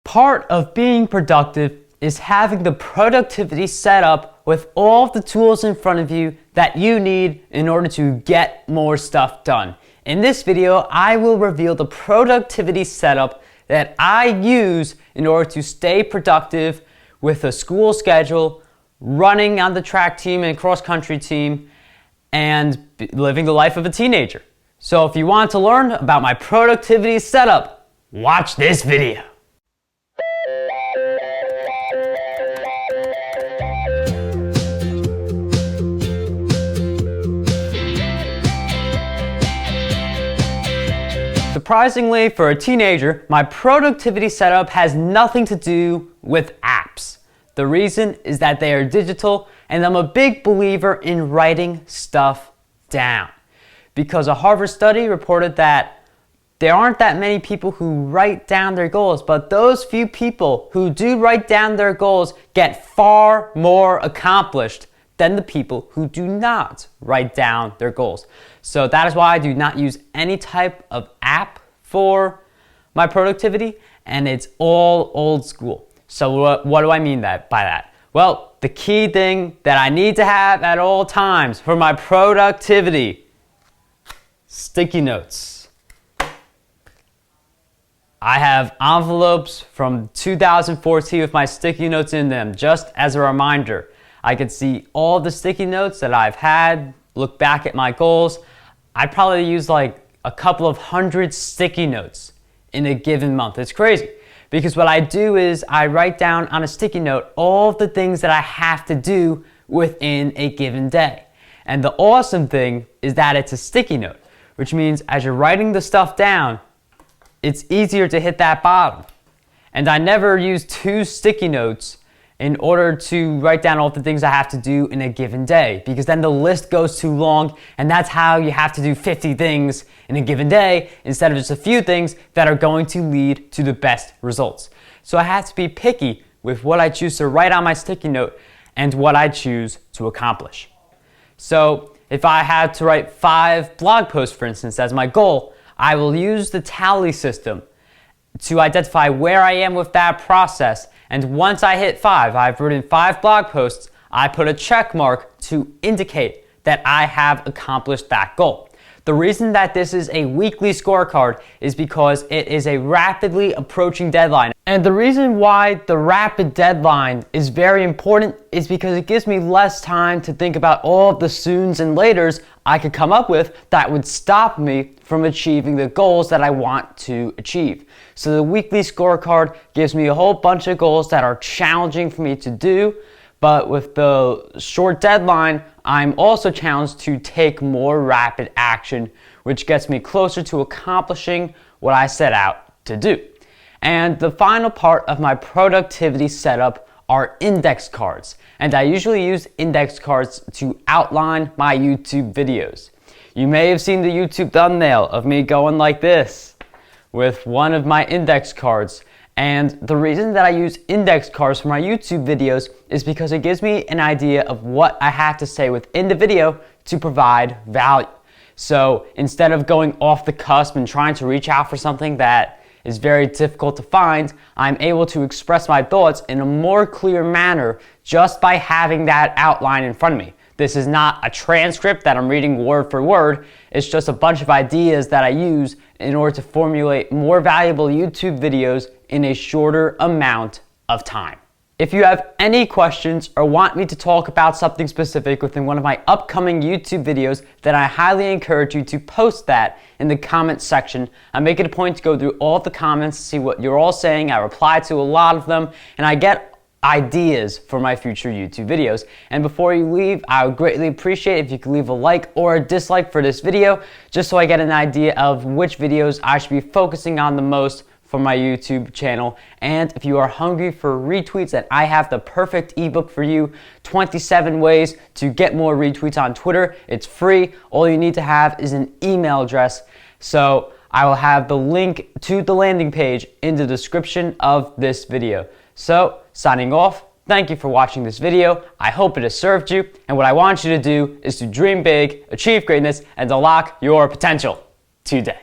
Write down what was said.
Part of being productive is having the productivity set up with all of the tools in front of you that you need in order to get more stuff done. In this video, I will reveal the productivity setup that I use in order to stay productive with a school schedule, running on the track team and cross-country team, and living the life of a teenager. So if you want to learn about my productivity setup, watch this video. Surprisingly, for a teenager, my productivity setup has nothing to do with apps. The reason is that they are digital, and I'm a big believer in writing stuff down. Because a Harvard study reported that there aren't that many people who write down their goals, but those few people who do write down their goals get far more accomplished than the people who do not write down their goals. So that is why I do not use any type of app for my productivity, and it's all old school. So what do I mean by that? Well, the key thing that I need to have at all times for my productivity: sticky notes. I have envelopes from 2014 with my sticky notes in them, just as a reminder. I could see all the sticky notes that I've had, look back at my goals. I probably use like a couple of hundred sticky notes in a given month. It's crazy, because what I do is I write down on a sticky note all of the things that I have to do within a given day. And the awesome thing is that it's a sticky note, which means as you're writing the stuff down, it's easier to hit that bottom. And I never use two sticky notes in order to write down all the things I have to do in a given day, because then the list goes too long, and that's how you have to do 50 things in a given day instead of just a few things that are going to lead to the best results. So I have to be picky with what I choose to write on my sticky note and what I choose to accomplish. So if I had to write 5 blog posts, for instance, as my goal, I will use the tally system to identify where I am with that process. And once I hit 5, I've written 5 blog posts, I put a check mark to indicate that I have accomplished that goal. The reason that this is a weekly scorecard is because it is a rapidly approaching deadline. And the reason why the rapid deadline is very important is because it gives me less time to think about all of the soons and laters I could come up with that would stop me from achieving the goals that I want to achieve. So the weekly scorecard gives me a whole bunch of goals that are challenging for me to do, but with the short deadline, I'm also challenged to take more rapid action, which gets me closer to accomplishing what I set out to do. And the final part of my productivity setup are index cards. And I usually use index cards to outline my YouTube videos. You may have seen the YouTube thumbnail of me going like this with one of my index cards. And the reason that I use index cards for my YouTube videos is because it gives me an idea of what I have to say within the video to provide value. So instead of going off the cusp and trying to reach out for something that is very difficult to find, I'm able to express my thoughts in a more clear manner just by having that outline in front of me. This is not a transcript that I'm reading word for word. It's just a bunch of ideas that I use in order to formulate more valuable YouTube videos in a shorter amount of time. If you have any questions or want me to talk about something specific within one of my upcoming YouTube videos, then I highly encourage you to post that in the comments section. I make it a point to go through all of the comments, see what you're all saying. I reply to a lot of them, and I get ideas for my future YouTube videos. And before you leave, I would greatly appreciate if you could leave a like or a dislike for this video, just so I get an idea of which videos I should be focusing on the most for my YouTube channel. And if you are hungry for retweets, then I have the perfect ebook for you, 27 ways to get more retweets on Twitter. It's free. All you need to have is an email address. So I will have the link to the landing page in the description of this video. So signing off, thank you for watching this video. I hope it has served you. And what I want you to do is to dream big, achieve greatness, and unlock your potential today.